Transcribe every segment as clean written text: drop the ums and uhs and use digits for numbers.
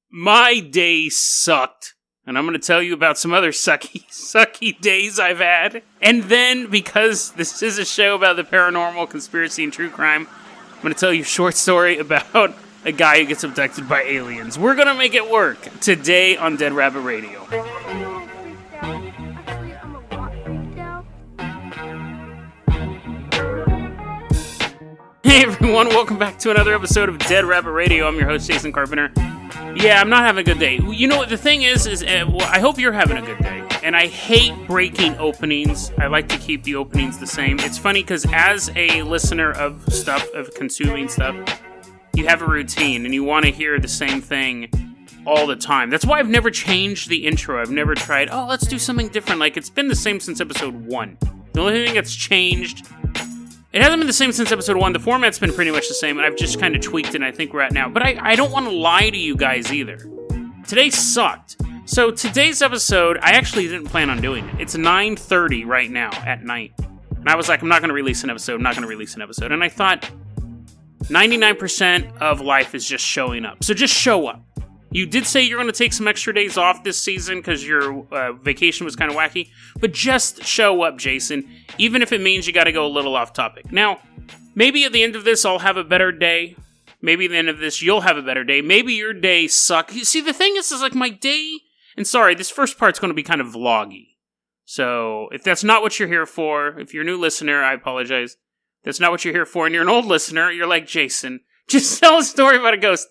My day sucked. And I'm going to tell you about some other sucky days I've had. And then, because this is a show about the paranormal, conspiracy, and true crime, I'm going to tell you a short story about a guy who gets abducted by aliens. We're going to make it work today on Dead Rabbit Radio. Hey everyone, welcome back to another episode of Dead Rabbit Radio. I'm your host, Jason Carpenter. Yeah, I'm not having a good day. You know what the thing is I hope you're having a good day. And I hate breaking openings. I like to keep the openings the same. It's funny because as a listener of consuming stuff, you have a routine and you want to hear the same thing all the time. That's why I've never changed the intro. I've never tried, let's do something different. Like, it's been the same since episode 1. The only thing that's changed, it hasn't been the same since episode 1. The format's been pretty much the same, and I've just kind of tweaked it, and I think we're at now. But I don't want to lie to you guys either. Today sucked. So today's episode, I actually didn't plan on doing it. It's 9:30 right now at night. And I was like, I'm not going to release an episode. And I thought, 99% of life is just showing up. So just show up. You did say you're going to take some extra days off this season because your vacation was kind of wacky, but just show up, Jason, even if it means you got to go a little off topic. Now, maybe at the end of this, I'll have a better day. Maybe at the end of this, you'll have a better day. Maybe your day sucked. See, the thing is like my day, and sorry, this first part's going to be kind of vloggy. So if that's not what you're here for, if you're a new listener, I apologize. If that's not what you're here for, and you're an old listener, you're like, Jason, just tell a story about a ghost.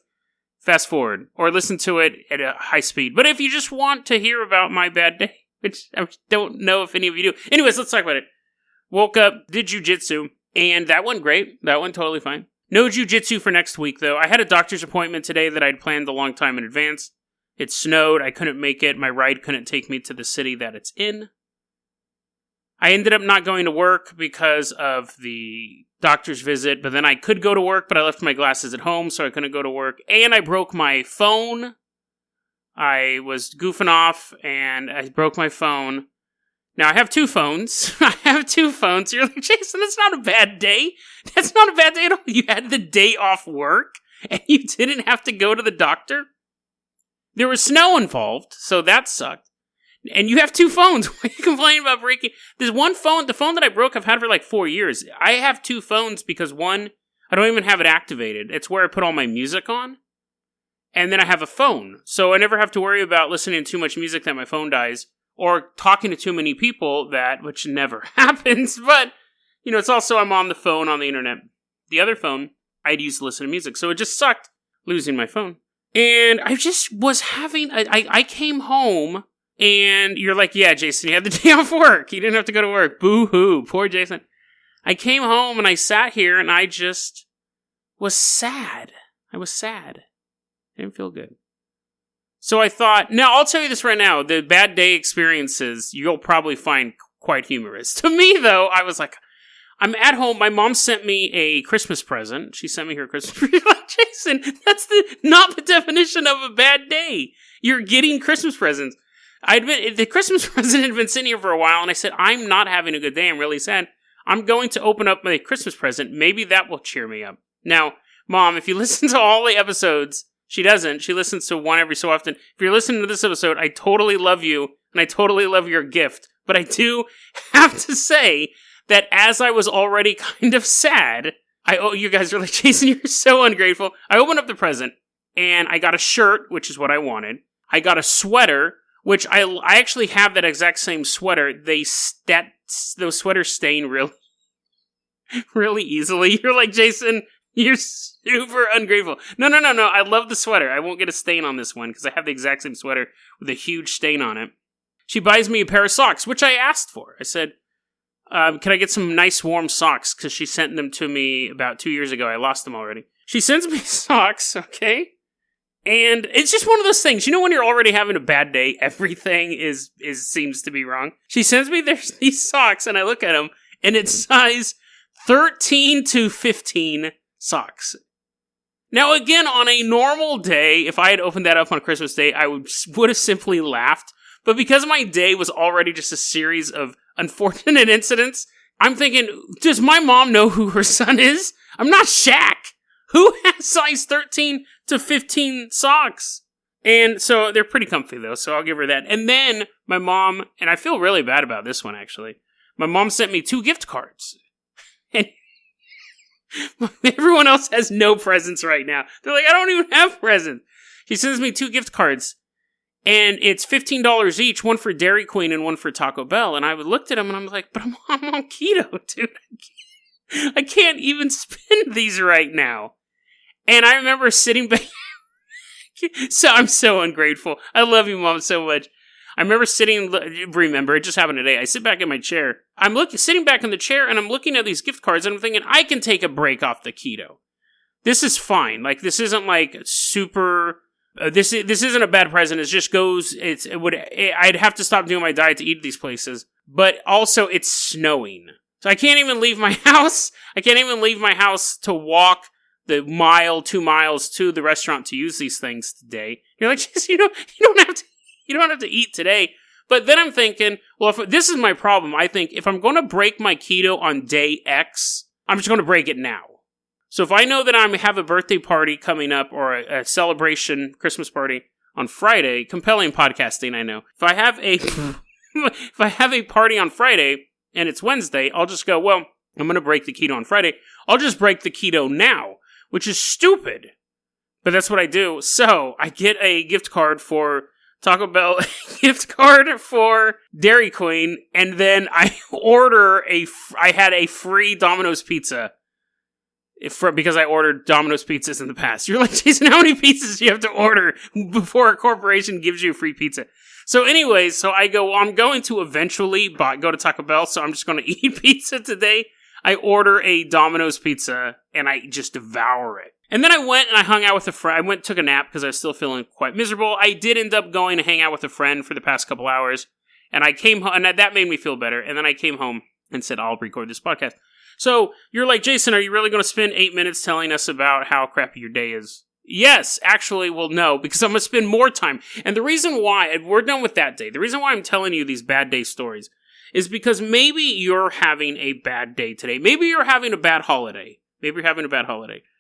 Fast forward, or listen to it at a high speed. But if you just want to hear about my bad day, which I don't know if any of you do. Anyways, let's talk about it. Woke up, did jujitsu, and that went great. That went totally fine. No jujitsu for next week, though. I had a doctor's appointment today that I'd planned a long time in advance. It snowed. I couldn't make it. My ride couldn't take me to the city that it's in. I ended up not going to work because of the doctor's visit, but then I could go to work, but I left my glasses at home, so I couldn't go to work. And I broke my phone. I was goofing off, and I broke my phone. Now, I have two phones. You're like, Jason, that's not a bad day. That's not a bad day at all. You had the day off work, and you didn't have to go to the doctor. There was snow involved, so that sucked. And you have two phones. Why are you complaining about breaking? There's one phone. The phone that I broke, I've had for like 4 years. I have two phones because one, I don't even have it activated. It's where I put all my music on. And then I have a phone. So I never have to worry about listening to too much music that my phone dies. Or talking to too many people which never happens. But, it's also I'm on the phone on the internet. The other phone, I'd use to listen to music. So it just sucked losing my phone. And I just was I came home. And you're like, yeah, Jason, you had the day off work. You didn't have to go to work. Boo-hoo. Poor Jason. I came home and I sat here and I just was sad. I was sad. I didn't feel good. So I thought, now I'll tell you this right now. The bad day experiences you'll probably find quite humorous. To me, though, I was like, I'm at home. My mom sent me a Christmas present. She sent me her Christmas present. Like, Jason, that's not the definition of a bad day. You're getting Christmas presents. The Christmas present had been sitting here for a while, and I said, I'm not having a good day. I'm really sad. I'm going to open up my Christmas present. Maybe that will cheer me up. Now, Mom, if you listen to all the episodes, she doesn't. She listens to one every so often. If you're listening to this episode, I totally love you, and I totally love your gift. But I do have to say that as I was already kind of sad, you guys are like, Jason, you're so ungrateful. I opened up the present, and I got a shirt, which is what I wanted. I got a sweater, which I actually have that exact same sweater. Those sweaters stain really easily. You're like, Jason, you're super ungrateful. No. I love the sweater. I won't get a stain on this one because I have the exact same sweater with a huge stain on it. She buys me a pair of socks, which I asked for. I said, can I get some nice warm socks? Because she sent them to me about 2 years ago. I lost them already. She sends me socks, okay? And it's just one of those things. When you're already having a bad day, everything seems to be wrong. She sends me these socks, and I look at them, and it's size 13 to 15 socks. Now, again, on a normal day, if I had opened that up on Christmas Day, I would have simply laughed. But because my day was already just a series of unfortunate incidents, I'm thinking, does my mom know who her son is? I'm not Shaq. Who has size 13 to 15 socks? And so they're pretty comfy, though, so I'll give her that. And then my mom, and I feel really bad about this one, actually. My mom sent me 2 gift cards. And everyone else has no presents right now. They're like, I don't even have presents. She sends me 2 gift cards. And it's $15 each, one for Dairy Queen and one for Taco Bell. And I looked at them and I'm like, but I'm on keto, dude. I can't even spend these right now. And I remember sitting back. So I'm so ungrateful. I love you, Mom, so much. I remember it just happened today. I sit back in my chair. Sitting back in the chair, and I'm looking at these gift cards, and I'm thinking, I can take a break off the keto. This is fine. Like, this isn't like super. This isn't a bad present. It just goes. I'd have to stop doing my diet to eat at these places. But also, it's snowing, so I can't even leave my house. I can't even leave my house to walk the 2 miles to the restaurant to use these things today. You're like, you don't have to eat today. But then I'm thinking, well, if this is my problem, I think if I'm going to break my keto on day X, I'm just going to break it now. So if I know that I have a birthday party coming up or a celebration Christmas party on Friday, compelling podcasting, I know. If I have a party on Friday and it's Wednesday, I'll just go, well, I'm going to break the keto on Friday. I'll just break the keto now. Which is stupid. But that's what I do. So, I get a gift card for Taco Bell, gift card for Dairy Queen, and then I I had a free Domino's pizza. Because I ordered Domino's pizzas in the past. You're like, Jason, how many pizzas do you have to order before a corporation gives you a free pizza? So anyways, I go, well, I'm going to eventually go to Taco Bell, so I'm just going to eat pizza today. I order a Domino's pizza, and I just devour it. And then I went and I hung out with a friend. I took a nap because I was still feeling quite miserable. I did end up going to hang out with a friend for the past couple hours. And I came home, and that made me feel better. And then I came home and said, I'll record this podcast. So you're like, Jason, are you really going to spend 8 minutes telling us about how crappy your day is? Yes, actually, well, no, because I'm going to spend more time. And the reason why, and we're done with that day, the reason why I'm telling you these bad day stories is because maybe you're having a bad day today. Maybe you're having a bad holiday.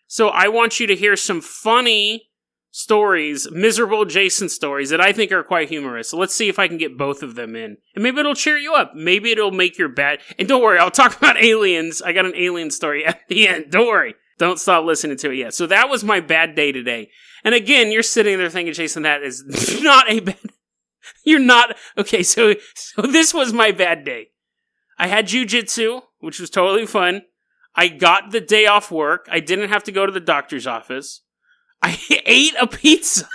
So I want you to hear some funny stories, miserable Jason stories that I think are quite humorous. So let's see if I can get both of them in. And maybe it'll cheer you up. Maybe it'll make your bad... And don't worry, I'll talk about aliens. I got an alien story at the end. Don't worry. Don't stop listening to it yet. So that was my bad day today. And again, you're sitting there thinking, Jason, that is not a bad... You're not... Okay, so this was my bad day. I had jujitsu, which was totally fun. I got the day off work. I didn't have to go to the doctor's office. I ate a pizza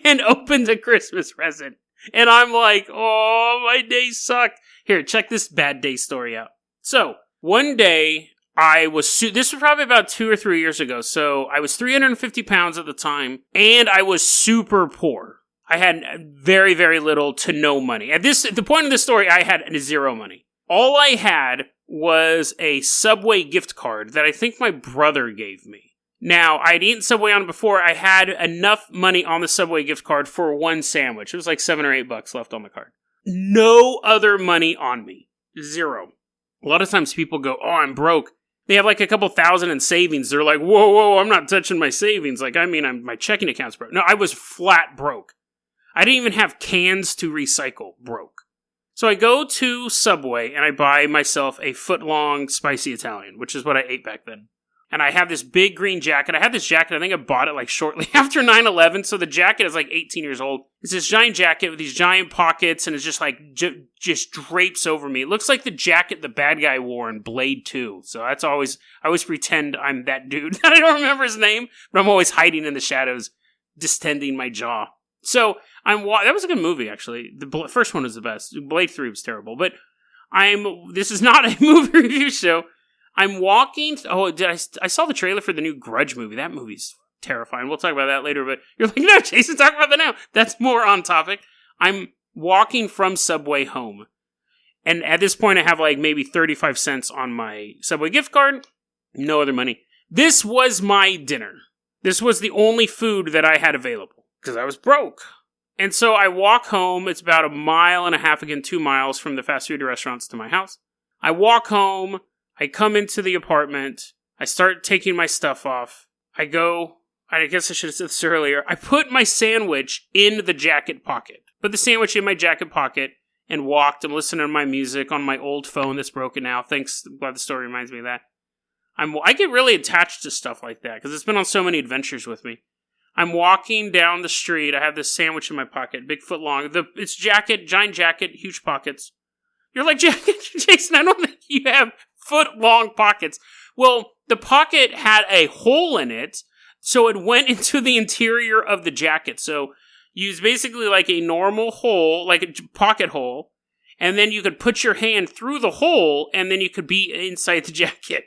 and opened a Christmas present. And I'm like, oh, my day sucked. Here, check this bad day story out. So, one day, this was probably about 2 or 3 years ago. So, I was 350 pounds at the time, and I was super poor. I had very, very little to no money. At the point of this story, I had zero money. All I had was a Subway gift card that I think my brother gave me. Now, I'd eaten Subway on it before. I had enough money on the Subway gift card for one sandwich. It was like $7 or $8 left on the card. No other money on me. Zero. A lot of times people go, oh, I'm broke. They have like a couple thousand in savings. They're like, whoa, I'm not touching my savings. Like, my checking account's broke. No, I was flat broke. I didn't even have cans to recycle. Broke. So I go to Subway and I buy myself a foot-long spicy Italian, which is what I ate back then. And I have this big green jacket. I had this jacket, I think I bought it like shortly after 9/11, so the jacket is like 18 years old. It's this giant jacket with these giant pockets, and it's just like, just drapes over me. It looks like the jacket the bad guy wore in Blade 2. So I always pretend I'm that dude. I don't remember his name, but I'm always hiding in the shadows, distending my jaw. So that was a good movie, actually. The first one was the best. Blade 3 was terrible, but this is not a movie review show. I'm walking... I saw the trailer for the new Grudge movie. That movie's terrifying. We'll talk about that later, but you're like, no, Jason, talk about that now. That's more on topic. I'm walking from Subway home, and at this point, I have like maybe 35 cents on my Subway gift card. No other money. This was my dinner. This was the only food that I had available, because I was broke. And so I walk home. It's about 1.5 miles, again, 2 miles from the fast food restaurants to my house. I walk home. I come into the apartment. I start taking my stuff off. I go I guess I should have said this earlier. I put my sandwich in the jacket pocket. Put the sandwich in my jacket pocket and walked. I'm listening to my music on my old phone that's broken now. Thanks, glad the story reminds me of that. I get really attached to stuff like that because it's been on so many adventures with me. I'm walking down the street. I have this sandwich in my pocket, big foot long. It's jacket, giant jacket, huge pockets. You're like, Jason, I don't think you have foot long pockets. Well, the pocket had a hole in it, so it went into the interior of the jacket. So use basically like a normal hole, like a pocket hole, and then you could put your hand through the hole, and then you could be inside the jacket.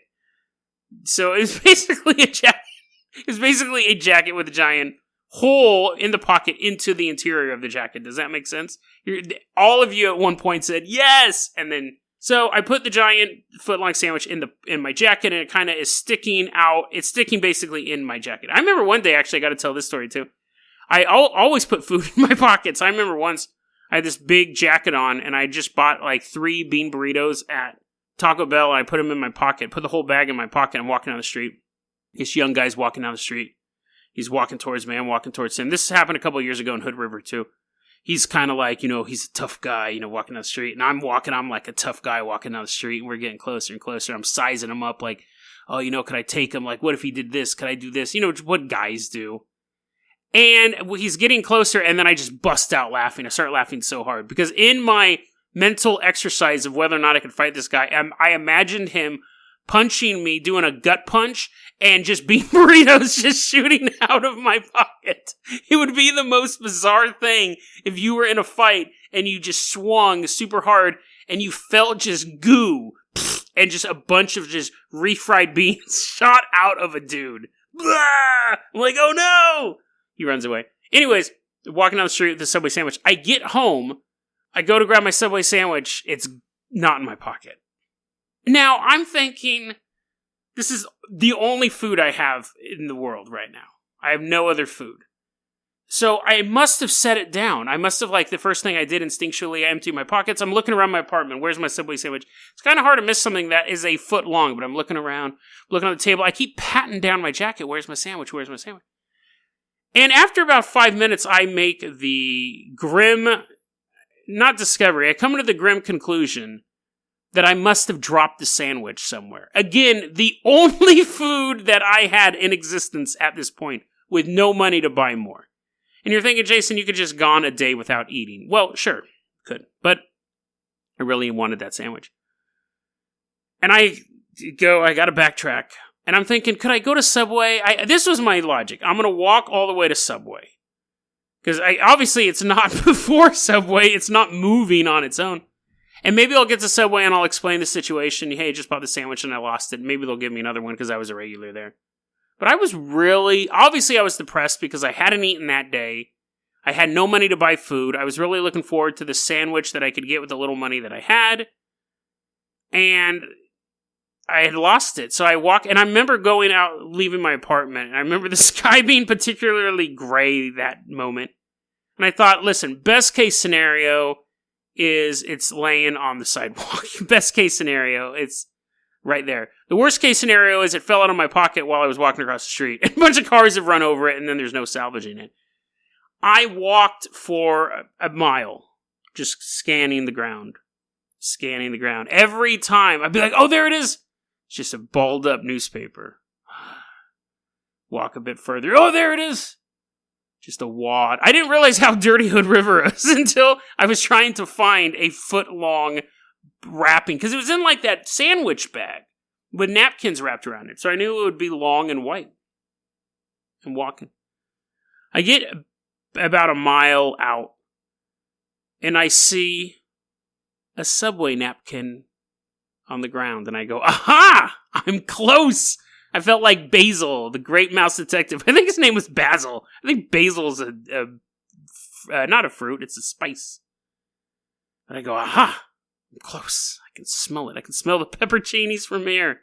So it was basically a jacket. It was basically a jacket with a giant hole in the pocket into the interior of the jacket. Does that make sense? All of you at one point said yes, and then so I put the giant foot-long sandwich in my jacket, and it kind of is sticking out. It's sticking basically in my jacket. I remember one day, actually, I got to tell this story too. I always put food in my pockets. I remember once I had this big jacket on, and I just bought like 3 bean burritos at Taco Bell, and I put them in my pocket, put the whole bag in my pocket. I'm walking down the street. This young guy's walking down the street. He's walking towards me. I'm walking towards him. This happened a couple of years ago in Hood River, too. He's kind of like, he's a tough guy, walking down the street. And I'm like a tough guy walking down the street, and we're getting closer and closer. I'm sizing him up like, oh, could I take him? Like, what if he did this? Could I do this? What guys do. And he's getting closer, and then I just bust out laughing. I start laughing so hard. Because in my mental exercise of whether or not I could fight this guy, I imagined him punching me, doing a gut punch, and just bean burritos just shooting out of my pocket. It would be the most bizarre thing if you were in a fight and you just swung super hard and you felt just goo and just a bunch of just refried beans shot out of a dude. Blah! I'm like, oh no! He runs away. Anyways, walking down the street with the Subway sandwich. I get home. I go to grab my Subway sandwich. It's not in my pocket. Now, I'm thinking, this is the only food I have in the world right now. I have no other food. So I must have set it down. I must have, the first thing I did instinctually, I emptied my pockets. I'm looking around my apartment. Where's my Subway sandwich? It's kind of hard to miss something that is a foot long, but I'm looking around, looking on the table. I keep patting down my jacket. Where's my sandwich? Where's my sandwich? And after about 5 minutes, I make the grim, not discovery, I come to the grim conclusion that I must have dropped the sandwich somewhere. Again, the only food that I had in existence at this point, with no money to buy more. And you're thinking, Jason, you could just gone a day without eating. Well, sure, could. But I really wanted that sandwich. And I got to backtrack. And I'm thinking, could I go to Subway? This was my logic. I'm going to walk all the way to Subway. Because obviously it's not before Subway. It's not moving on its own. And maybe I'll get to Subway and I'll explain the situation. Hey, just bought the sandwich and I lost it. Maybe they'll give me another one because I was a regular there. But I was obviously I was depressed because I hadn't eaten that day. I had no money to buy food. I was really looking forward to the sandwich that I could get with the little money that I had. And I had lost it. So I walk, and I remember going out, leaving my apartment. And I remember the sky being particularly gray that moment. And I thought, listen, best case scenario is it's laying on the sidewalk. Best case scenario, it's right there. The worst case scenario is it fell out of my pocket while I was walking across the street. And a bunch of cars have run over it, and then there's no salvaging it. I walked for a mile, just scanning the ground. Every time, I'd be like, oh, there it is. It's just a balled up newspaper. Walk a bit further. Oh, there it is. Just a wad. I didn't realize how dirty Hood River is until I was trying to find a foot-long wrapping. Because it was in that sandwich bag with napkins wrapped around it. So I knew it would be long and white. I'm walking. I get about a mile out. And I see a Subway napkin on the ground. And I go, aha! I'm close! I felt like Basil, the great mouse detective. I think his name was Basil. I think Basil's not a fruit, it's a spice. And I go, aha! I'm close. I can smell it. I can smell the pepperoncinis from here.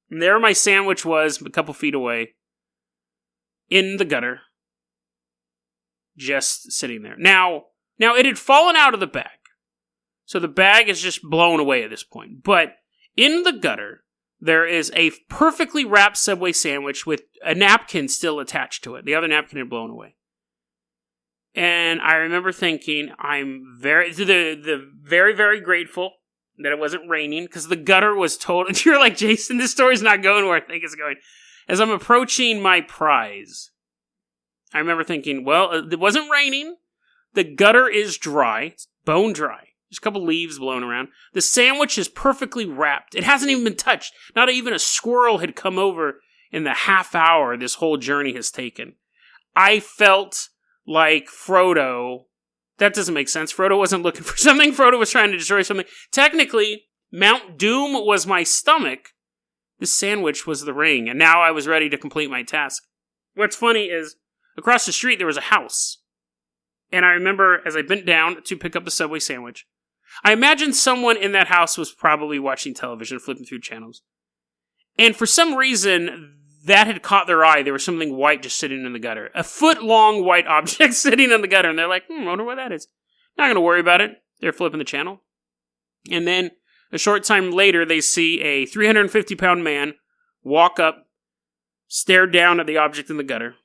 And there my sandwich was, a couple feet away, in the gutter, just sitting there. Now it had fallen out of the bag. So the bag is just blown away at this point. But in the gutter, there is a perfectly wrapped Subway sandwich with a napkin still attached to it. The other napkin had blown away. And I remember thinking, I'm very grateful that it wasn't raining, because the gutter was total. You're like, Jason, this story's not going where I think it's going. As I'm approaching my prize, I remember thinking, well, it wasn't raining. The gutter is dry. It's bone dry. There's a couple leaves blown around. The sandwich is perfectly wrapped. It hasn't even been touched. Not even a squirrel had come over in the half hour this whole journey has taken. I felt like Frodo. That doesn't make sense. Frodo wasn't looking for something. Frodo was trying to destroy something. Technically, Mount Doom was my stomach. The sandwich was the ring. And now I was ready to complete my task. What's funny is, across the street there was a house. And I remember as I bent down to pick up the Subway sandwich, I imagine someone in that house was probably watching television, flipping through channels. And for some reason, that had caught their eye. There was something white just sitting in the gutter. A foot-long white object sitting in the gutter. And they're like, I wonder what that is. Not going to worry about it. They're flipping the channel. And then, a short time later, they see a 350-pound man walk up, stare down at the object in the gutter.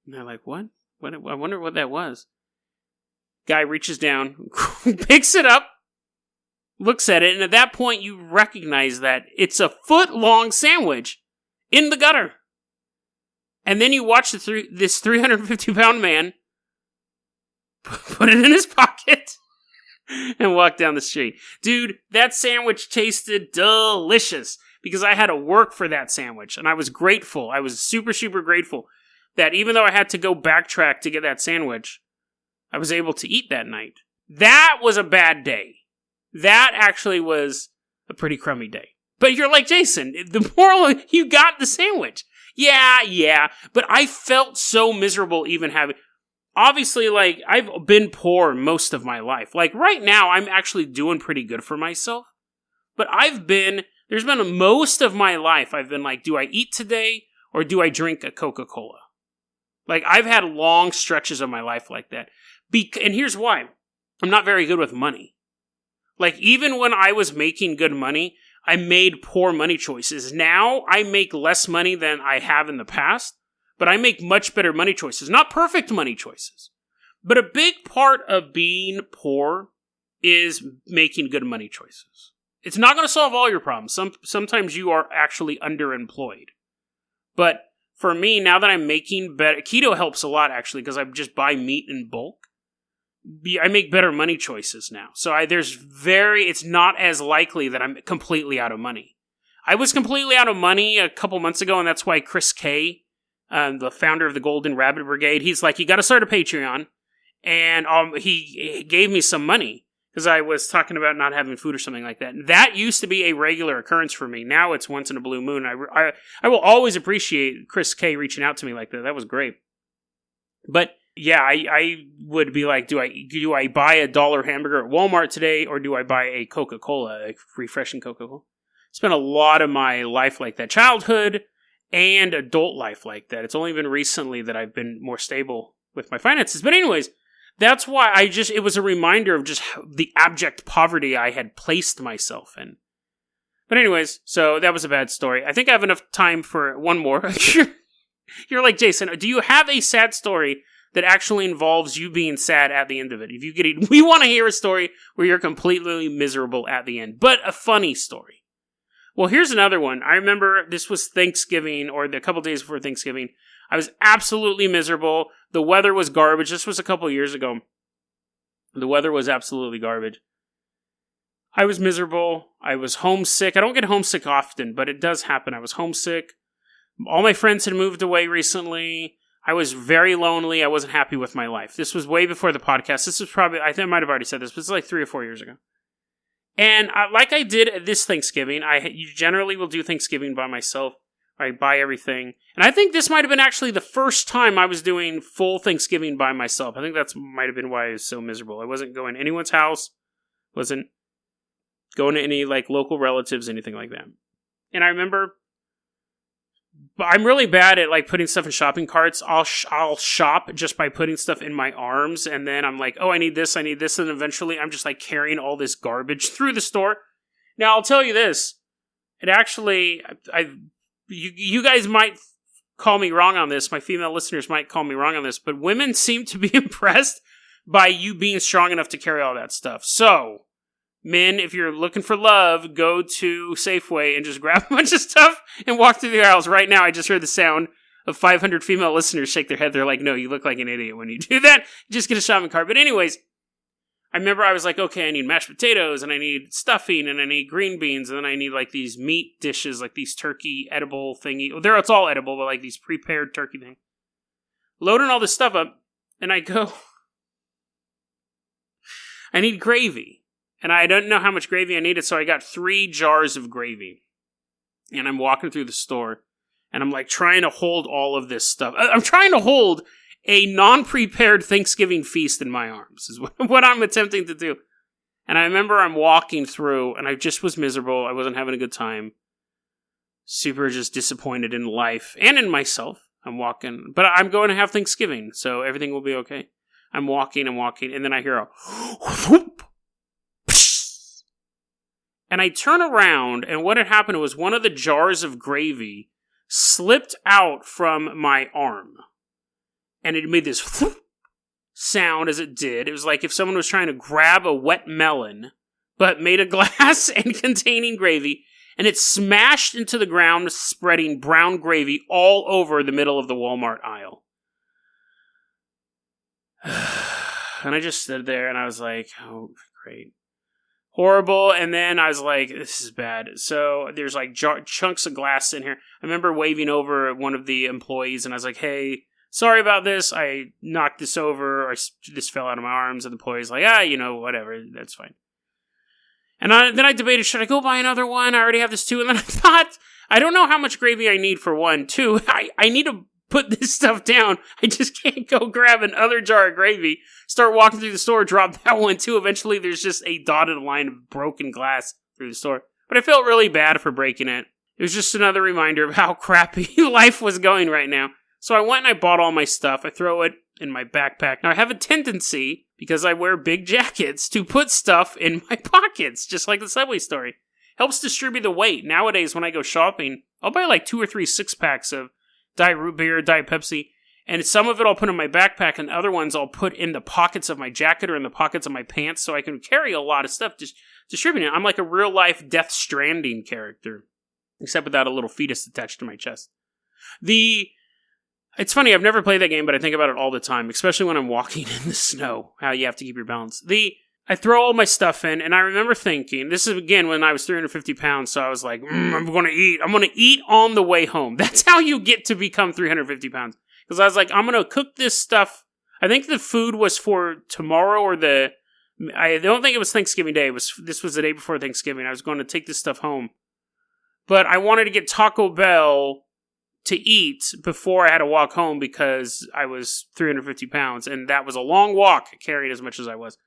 And they're like, what? I wonder what that was. Guy reaches down, picks it up, looks at it, and at that point you recognize that it's a foot-long sandwich in the gutter. And then you watch this 350-pound man put it in his pocket and walk down the street. Dude, that sandwich tasted delicious because I had to work for that sandwich, and I was grateful. I was super, super grateful that even though I had to go backtrack to get that sandwich, I was able to eat that night. That was a bad day. That actually was a pretty crummy day. But you're like, Jason, the moral, you got the sandwich. Yeah, but I felt so miserable even having... Obviously, like, I've been poor most of my life. Like, right now, I'm actually doing pretty good for myself. But there's been most of my life, I've been like, do I eat today or do I drink a Coca-Cola? Like, I've had long stretches of my life like that. And here's why. I'm not very good with money. Like, even when I was making good money, I made poor money choices. Now, I make less money than I have in the past, but I make much better money choices. Not perfect money choices. But a big part of being poor is making good money choices. It's not going to solve all your problems. Sometimes you are actually underemployed. But for me, now that I'm making better... Keto helps a lot, actually, because I just buy meat in bulk. I make better money choices now. So it's not as likely that I'm completely out of money. I was completely out of money a couple months ago, and that's why Chris K, the founder of the Golden Rabbit Brigade, he's like, you got to start a Patreon. And he gave me some money because I was talking about not having food or something like that. And that used to be a regular occurrence for me. Now it's once in a blue moon. I will always appreciate Chris K reaching out to me like that. That was great. But yeah, I would be like, do I buy a $1 hamburger at Walmart today, or do I buy a Coca-Cola, a refreshing Coca-Cola? Spent a lot of my life like that, childhood and adult life like that. It's only been recently that I've been more stable with my finances. But anyways, that's why it was a reminder of just the abject poverty I had placed myself in. But anyways, so that was a bad story. I think I have enough time for one more. You're like, Jason, do you have a sad story that actually involves you being sad at the end of it? We want to hear a story where you're completely miserable at the end, but a funny story. Well, here's another one. I remember this was Thanksgiving, or a couple days before Thanksgiving. I was absolutely miserable. The weather was garbage. This was a couple years ago. The weather was absolutely garbage. I was miserable. I was homesick. I don't get homesick often, but it does happen. I was homesick. All my friends had moved away recently. I was very lonely. I wasn't happy with my life. This was way before the podcast. This was probably, I think I might have already said this, but it's like 3 or 4 years ago. And like I did this Thanksgiving, I generally will do Thanksgiving by myself. I buy everything. And I think this might have been actually the first time I was doing full Thanksgiving by myself. I think that might have been why I was so miserable. I wasn't going to anyone's house. Wasn't going to any like local relatives, anything like that. And I remember... But I'm really bad at like putting stuff in shopping carts. I'll shop just by putting stuff in my arms, and then I'm like, oh, I need this, and eventually I'm just like carrying all this garbage through the store. Now, I'll tell you this. It actually, you guys might call me wrong on this. My female listeners might call me wrong on this, but women seem to be impressed by you being strong enough to carry all that stuff. So, men, if you're looking for love, go to Safeway and just grab a bunch of stuff and walk through the aisles. Right now, I just heard the sound of 500 female listeners shake their head. They're like, no, you look like an idiot when you do that. Just get a shopping cart. But anyways, I remember I was like, okay, I need mashed potatoes, and I need stuffing, and I need green beans, and then I need like these meat dishes, like these turkey edible thingy. Well, it's all edible, but like these prepared turkey thing. Loading all this stuff up, and I go, I need gravy. And I don't know how much gravy I needed, so I got 3 jars of gravy. And I'm walking through the store, and I'm like trying to hold all of this stuff. I'm trying to hold a non-prepared Thanksgiving feast in my arms, is what I'm attempting to do. And I remember I'm walking through, and I just was miserable. I wasn't having a good time. Super just disappointed in life and in myself. I'm walking, but I'm going to have Thanksgiving, so everything will be okay. I'm walking, and then I hear a whoop. And I turn around, and what had happened was one of the jars of gravy slipped out from my arm. And it made this sound as it did. It was like if someone was trying to grab a wet melon, but made a glass and containing gravy, and it smashed into the ground, spreading brown gravy all over the middle of the Walmart aisle. And I just stood there, and I was like, oh, great. Horrible. And then I was like, this is bad. So there's like chunks of glass in here. I remember waving over one of the employees, and I was like, hey, sorry about this. I knocked this over. This fell out of my arms. And the employee's like, whatever. That's fine. And then I debated, should I go buy another one? I already have this too. And then I thought, I don't know how much gravy I need for one. 2, I need to put this stuff down. I just can't go grab another jar of gravy, start walking through the store, drop that one too. Eventually, there's just a dotted line of broken glass through the store. But I felt really bad for breaking it. It was just another reminder of how crappy life was going right now. So I went and I bought all my stuff. I throw it in my backpack. Now I have a tendency, because I wear big jackets, to put stuff in my pockets, just like the Subway story. Helps distribute the weight. Nowadays, when I go shopping, I'll buy like 2 or 3 6-packs of Diet Root Beer, Diet Pepsi, and some of it I'll put in my backpack, and other ones I'll put in the pockets of my jacket or in the pockets of my pants, so I can carry a lot of stuff distributing it. I'm like a real-life Death Stranding character, except without a little fetus attached to my chest. It's funny, I've never played that game, but I think about it all the time, especially when I'm walking in the snow, how you have to keep your balance. I throw all my stuff in, and I remember thinking, this is again when I was 350 pounds, so I was like, I'm going to eat. I'm going to eat on the way home. That's how you get to become 350 pounds. Because I was like, I'm going to cook this stuff. I think the food was for tomorrow I don't think it was Thanksgiving Day. This was the day before Thanksgiving. I was going to take this stuff home. But I wanted to get Taco Bell to eat before I had to walk home because I was 350 pounds, and that was a long walk, carried as much as I was.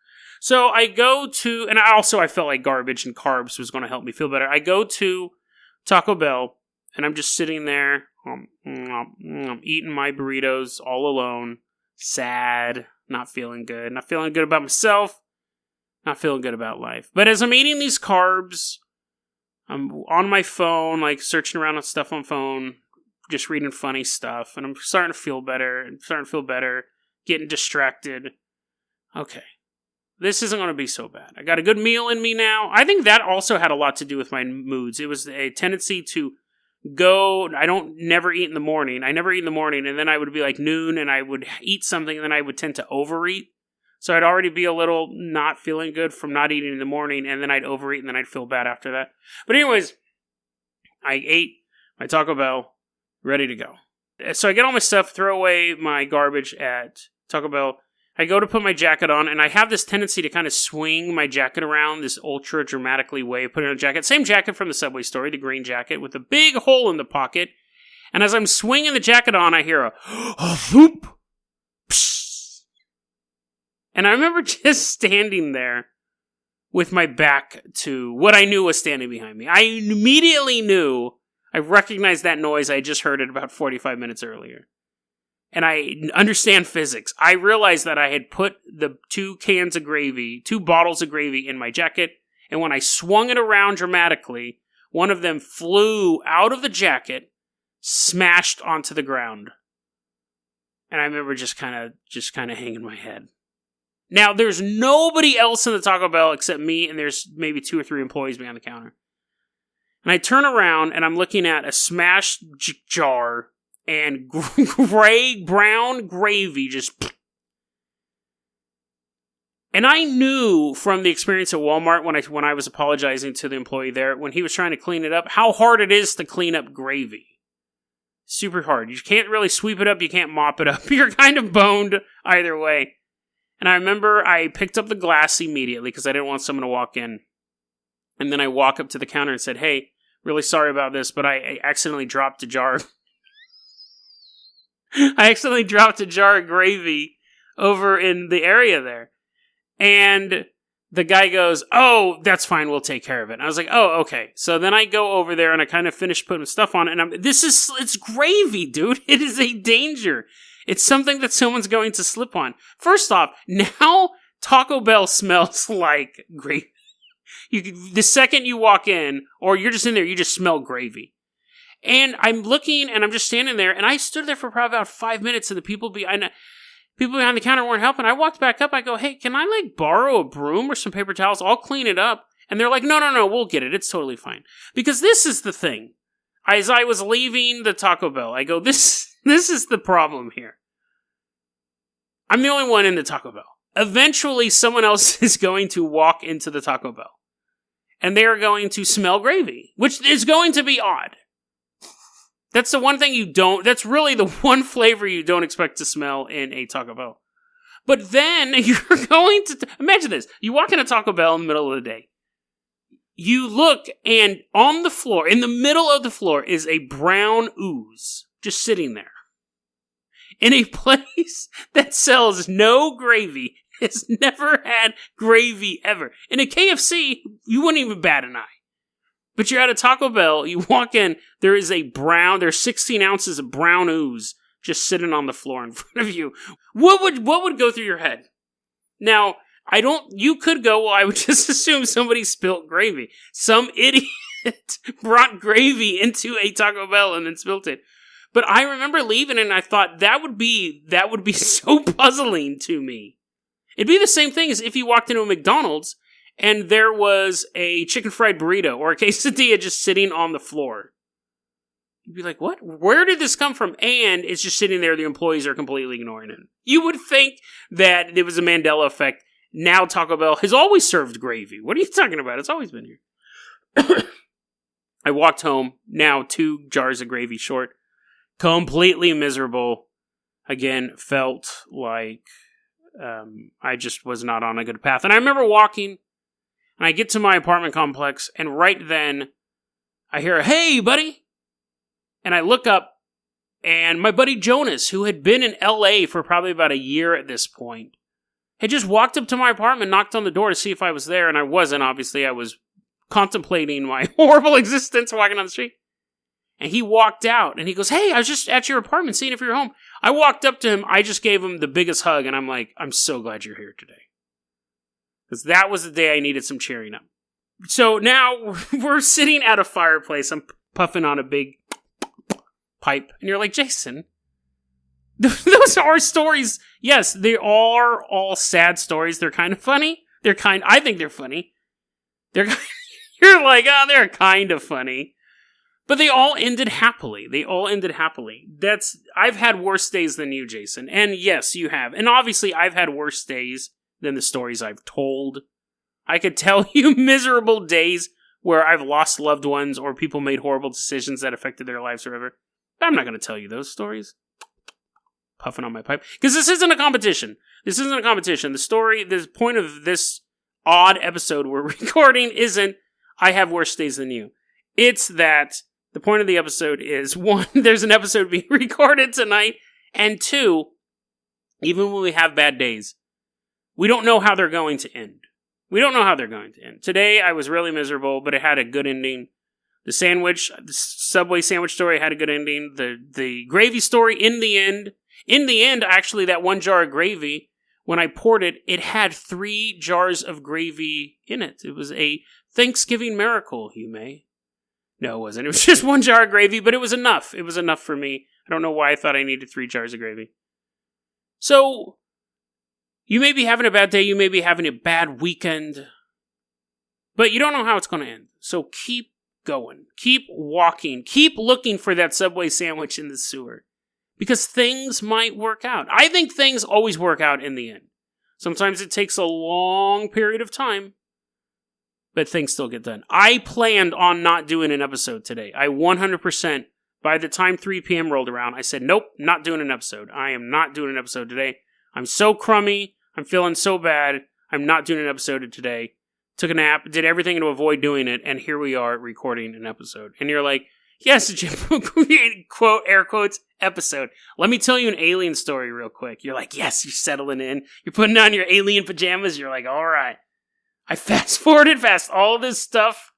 So I go to, and I felt like garbage and carbs was going to help me feel better. I go to Taco Bell, and I'm just sitting there, eating my burritos all alone, sad, not feeling good about myself, not feeling good about life. But as I'm eating these carbs, I'm on my phone, like searching around on stuff on phone, just reading funny stuff, and I'm starting to feel better, getting distracted. Okay. This isn't going to be so bad. I got a good meal in me now. I think that also had a lot to do with my moods. It was a tendency to go, never eat in the morning. I never eat in the morning, and then I would be like noon, and I would eat something, and then I would tend to overeat. So I'd already be a little not feeling good from not eating in the morning, and then I'd overeat, and then I'd feel bad after that. But anyways, I ate my Taco Bell, ready to go. So I get all my stuff, throw away my garbage at Taco Bell. I go to put my jacket on, and I have this tendency to kind of swing my jacket around this ultra dramatically way of putting on a jacket. Same jacket from the Subway story, the green jacket with a big hole in the pocket. And as I'm swinging the jacket on, I hear a whoop. Psh. And I remember just standing there with my back to what I knew was standing behind me. I immediately knew, I recognized that noise. I had just heard it about 45 minutes earlier. And I understand physics. I realized that I had put the 2 bottles of gravy in my jacket, and when I swung it around dramatically, one of them flew out of the jacket, smashed onto the ground. And I remember just kind of hanging my head. Now, there's nobody else in the Taco Bell except me, and there's maybe 2 or 3 employees behind the counter. And I turn around, and I'm looking at a smashed jar and brown gravy just... And I knew from the experience at Walmart when I was apologizing to the employee there, when he was trying to clean it up, how hard it is to clean up gravy. Super hard. You can't really sweep it up, you can't mop it up. You're kind of boned either way. And I remember I picked up the glass immediately because I didn't want someone to walk in. And then I walk up to the counter and said, hey, really sorry about this, but I accidentally dropped a jar. I accidentally dropped a jar of gravy over in the area there. And the guy goes, oh, that's fine, we'll take care of it. And I was like, oh, okay. So then I go over there and I kind of finish putting stuff on it. And it's gravy, dude. It is a danger. It's something that someone's going to slip on. First off, now Taco Bell smells like gravy. The second you walk in, or you're just in there, you just smell gravy. And I'm looking, and I'm just standing there, and I stood there for probably about 5 minutes, and the people behind the counter weren't helping. I walked back up, I go, hey, can I, borrow a broom or some paper towels? I'll clean it up. And they're like, no, we'll get it. It's totally fine. Because this is the thing. As I was leaving the Taco Bell, I go, this is the problem here. I'm the only one in the Taco Bell. Eventually, someone else is going to walk into the Taco Bell. And they are going to smell gravy, which is going to be odd. That's the one thing that's really the one flavor you don't expect to smell in a Taco Bell. But then you're going to, imagine this. You walk in a Taco Bell in the middle of the day. You look, and on the floor, in the middle of the floor, is a brown ooze just sitting there. In a place that sells no gravy, has never had gravy ever. In a KFC, you wouldn't even bat an eye. But you're at a Taco Bell, you walk in, there's 16 ounces of brown ooze just sitting on the floor in front of you. What would go through your head? Now, you could go, well, I would just assume somebody spilt gravy. Some idiot brought gravy into a Taco Bell and then spilt it. But I remember leaving and I thought that would be so puzzling to me. It'd be the same thing as if you walked into a McDonald's and there was a chicken fried burrito or a quesadilla just sitting on the floor. You'd be like, what? Where did this come from? And it's just sitting there, the employees are completely ignoring it. You would think that it was a Mandela effect. Now Taco Bell has always served gravy. What are you talking about? It's always been here. I walked home, now 2 jars of gravy short. Completely miserable. Again, felt like I just was not on a good path. And I remember walking, and I get to my apartment complex, and right then, I hear, hey, buddy! And I look up, and my buddy Jonas, who had been in LA for probably about a year at this point, had just walked up to my apartment, knocked on the door to see if I was there, and I wasn't, obviously. I was contemplating my horrible existence walking on the street. And he walked out, and he goes, hey, I was just at your apartment seeing if you're home. I walked up to him, I just gave him the biggest hug, and I'm like, I'm so glad you're here today. Because that was the day I needed some cheering up. So now, we're sitting at a fireplace, I'm puffing on a big pipe, and you're like, Jason, those are stories. Yes, they are all sad stories. They're kind of funny. I think they're funny. You're like, oh, they're kind of funny. But they all ended happily. I've had worse days than you, Jason. And yes, you have. And obviously, I've had worse days than the stories I've told. I could tell you miserable days where I've lost loved ones or people made horrible decisions that affected their lives forever. But I'm not going to tell you those stories. Puffing on my pipe. Because this isn't a competition. The point of this odd episode we're recording isn't, I have worse days than you. It's that the point of the episode is, 1, there's an episode being recorded tonight, and 2, even when we have bad days, we don't know how they're going to end. Today, I was really miserable, but it had a good ending. The Subway sandwich story had a good ending. The gravy story, in the end, actually, that 1 jar of gravy, when I poured it, it had 3 jars of gravy in it. It was a Thanksgiving miracle, you may. No, it wasn't. It was just 1 jar of gravy, but it was enough. It was enough for me. I don't know why I thought I needed 3 jars of gravy. So, you may be having a bad day, you may be having a bad weekend, but you don't know how it's going to end. So keep going. Keep walking. Keep looking for that Subway sandwich in the sewer. Because things might work out. I think things always work out in the end. Sometimes it takes a long period of time, but things still get done. I planned on not doing an episode today. I 100%, by the time 3 p.m. rolled around, I said, nope, not doing an episode. I am not doing an episode today. I'm so crummy. I'm feeling so bad. I'm not doing an episode today. Took a nap, did everything to avoid doing it, and here we are recording an episode. And you're like, yes, Jim, quote, air quotes, episode. Let me tell you an alien story real quick. You're like, yes, you're settling in. You're putting on your alien pajamas. You're like, all right. I fast-forwarded all this stuff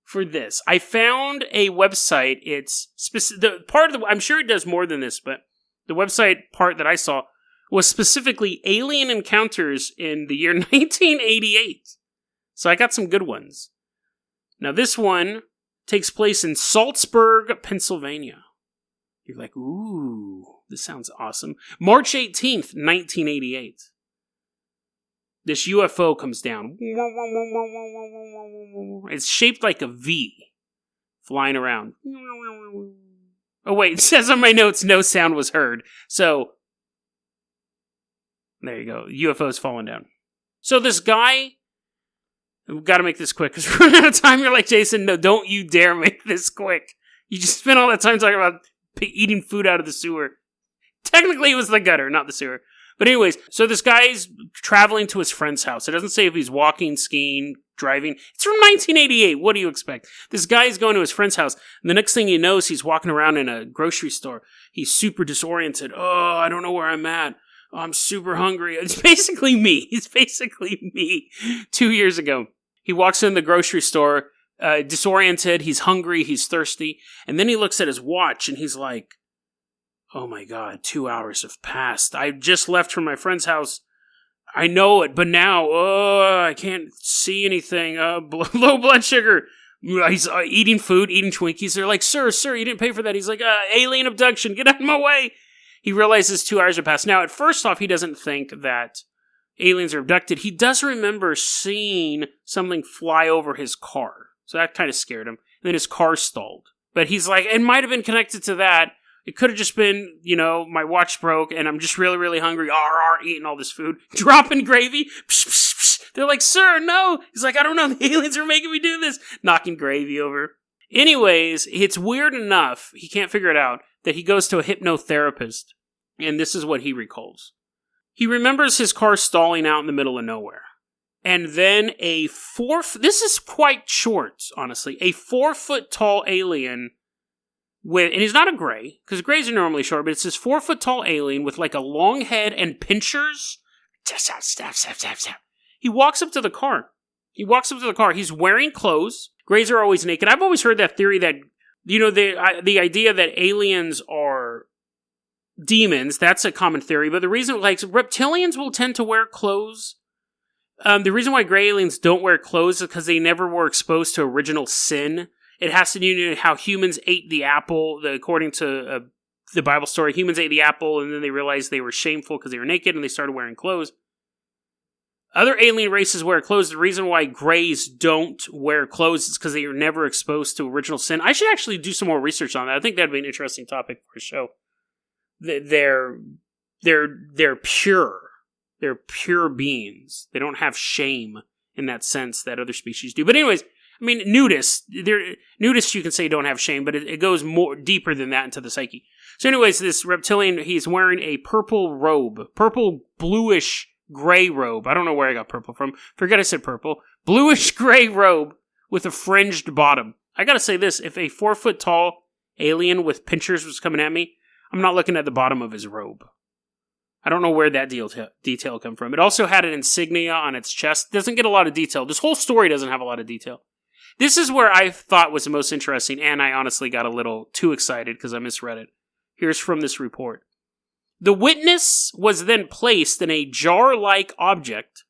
for this. I found a website. It's the part of I'm sure it does more than this, but the website part that I saw was specifically alien encounters in the year 1988. So I got some good ones. Now this one takes place in Saltsburg, Pennsylvania. You're like, ooh, this sounds awesome. March 18th, 1988. This UFO comes down. It's shaped like a V, flying around. Oh wait, it says on my notes, no sound was heard. So, there you go. UFO's falling down. So this guy, we've got to make this quick, because we're running out of time. You're like, Jason, no, don't you dare make this quick. You just spent all that time talking about eating food out of the sewer. Technically, it was the gutter, not the sewer. But anyways, so this guy's traveling to his friend's house. It doesn't say if he's walking, skiing, driving. It's from 1988. What do you expect? This guy's going to his friend's house, and the next thing he knows, he's walking around in a grocery store. He's super disoriented. Oh, I don't know where I'm at. Oh, I'm super hungry. It's basically me. It's basically me 2 years ago. He walks in the grocery store, disoriented. He's hungry. He's thirsty. And then he looks at his watch, and he's like, oh my God, 2 hours have passed. I just left from my friend's house. I know it, but now, I can't see anything. Low blood sugar. He's eating food, eating Twinkies. They're like, sir, you didn't pay for that. He's like, alien abduction, get out of my way. He realizes 2 hours have passed. Now, at first off, he doesn't think that aliens are abducted. He does remember seeing something fly over his car. So that kind of scared him. And then his car stalled. But he's like, it might have been connected to that. It could have just been, my watch broke and I'm just really, really hungry. Eating all this food. Dropping gravy. Psh, psh, psh. They're like, sir, no. He's like, I don't know. The aliens are making me do this. Knocking gravy over. Anyways, it's weird enough. He can't figure it out. That he goes to a hypnotherapist. And this is what he recalls. He remembers his car stalling out in the middle of nowhere. And then this is quite short, honestly. A 4-foot tall alien and he's not a gray, because grays are normally short, but it's this 4-foot tall alien with like a long head and pincers. He walks up to the car. He's wearing clothes. Grays are always naked. I've always heard that theory that, the idea that aliens are demons. That's a common theory. But the reason, like, reptilians will tend to wear clothes. The reason why gray aliens don't wear clothes is because they never were exposed to original sin. It has to do with how humans ate the apple. According to the Bible story, humans ate the apple and then they realized they were shameful because they were naked and they started wearing clothes. Other alien races wear clothes. The reason why grays don't wear clothes is because they were never exposed to original sin. I should actually do some more research on that. I think that'd be an interesting topic for a show. They're pure. They're pure beings. They don't have shame in that sense that other species do. But anyways, I mean, nudists, you can say don't have shame, but it goes more deeper than that into the psyche. So anyways, this reptilian, he's wearing a purple robe, purple bluish gray robe. I don't know where I got purple from. Forget I said purple. Bluish gray robe with a fringed bottom. I gotta say this, if a 4-foot tall alien with pincers was coming at me, I'm not looking at the bottom of his robe. I don't know where that detail come from. It also had an insignia on its chest. It doesn't get a lot of detail. This whole story doesn't have a lot of detail. This is where I thought was the most interesting, and I honestly got a little too excited because I misread it. Here's from this report. The witness was then placed in a jar-like object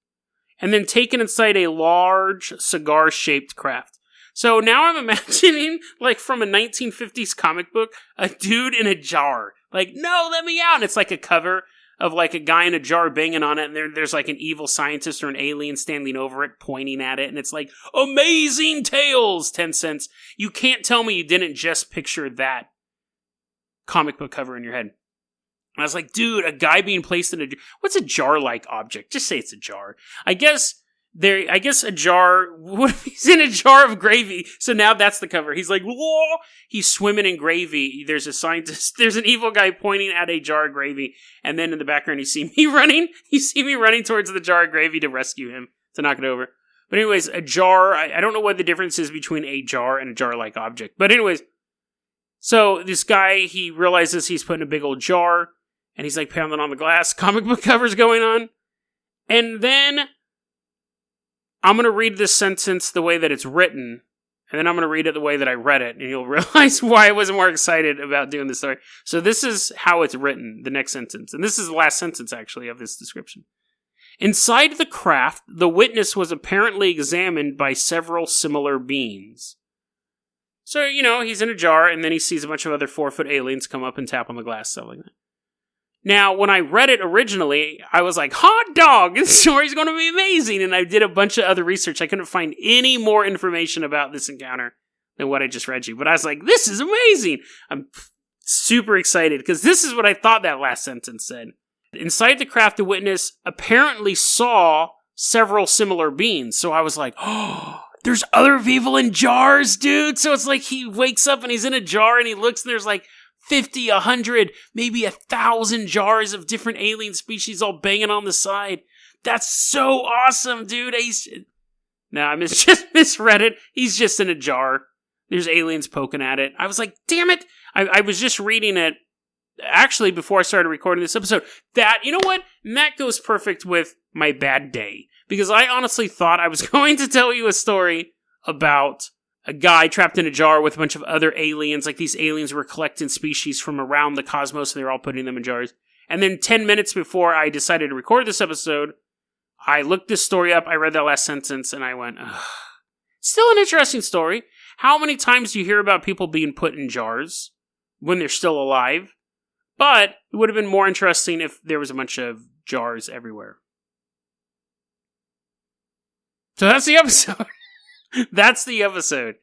and then taken inside a large cigar-shaped craft. So now I'm imagining, like, from a 1950s comic book, a dude in a jar. Like, no, let me out! And it's like a cover of, like, a guy in a jar banging on it, and there's, like, an evil scientist or an alien standing over it, pointing at it, and it's like, amazing tales! 10 cents. You can't tell me you didn't just picture that comic book cover in your head. And I was like, dude, a guy being placed in a... What's a jar-like object? Just say it's a jar. I guess a jar... What if he's in a jar of gravy? So now that's the cover. He's like, whoa! He's swimming in gravy. There's a scientist... There's an evil guy pointing at a jar of gravy. And then in the background, you see me running. You see me running towards the jar of gravy to rescue him, to knock it over. But anyways, a jar... I don't know what the difference is between a jar and a jar-like object. But anyways... So this guy, he realizes he's put in a big old jar, and he's like pounding on the glass. Comic book cover's going on. And then I'm going to read this sentence the way that it's written, and then I'm going to read it the way that I read it, and you'll realize why I wasn't more excited about doing this story. So this is how it's written, the next sentence. And this is the last sentence, actually, of this description. Inside the craft, the witness was apparently examined by several similar beings. So, he's in a jar, and then he sees a bunch of other 4-foot aliens come up and tap on the glass, stuff like that. Now, when I read it originally, I was like, hot dog, this story's going to be amazing, and I did a bunch of other research. I couldn't find any more information about this encounter than what I just read you, but I was like, this is amazing! I'm super excited, because this is what I thought that last sentence said. Inside the craft, the witness apparently saw several similar beings, so I was like, oh... There's other people in jars, dude. So it's like he wakes up and he's in a jar and he looks and there's like 50, 100, maybe 1,000 jars of different alien species all banging on the side. That's so awesome, dude. No, I just misread it. He's just in a jar. There's aliens poking at it. I was like, damn it. I was just reading it actually before I started recording this episode. You know what? And that goes perfect with my bad day. Because I honestly thought I was going to tell you a story about a guy trapped in a jar with a bunch of other aliens. Like these aliens were collecting species from around the cosmos and they were all putting them in jars. And then 10 minutes before I decided to record this episode, I looked this story up, I read that last sentence, and I went, ugh. Still an interesting story. How many times do you hear about people being put in jars when they're still alive? But it would have been more interesting if there was a bunch of jars everywhere. So that's the episode. That's the episode.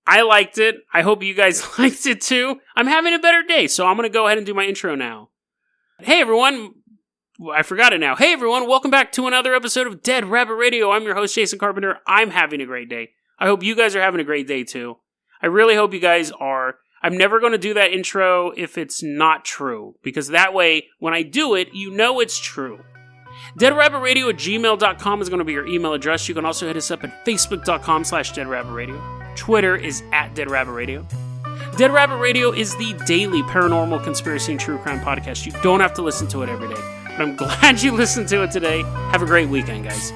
I liked it. I hope you guys liked it too. I'm having a better day, so I'm going to go ahead and do my intro now. Hey everyone. I forgot it now. Hey everyone, welcome back to another episode of Dead Rabbit Radio. I'm your host, Jason Carpenter. I'm having a great day. I hope you guys are having a great day too. I really hope you guys are. I'm never going to do that intro if it's not true, because that way, when I do it, you know it's true. DeadRabbitRadio@gmail.com is going to be your email address. You can also hit us up at Facebook.com/DeadRabbitRadio. Twitter is @DeadRabbitRadio. Dead Rabbit Radio is the daily paranormal conspiracy and true crime podcast. You don't have to listen to it every day, but I'm glad you listened to it today. Have a great weekend, guys.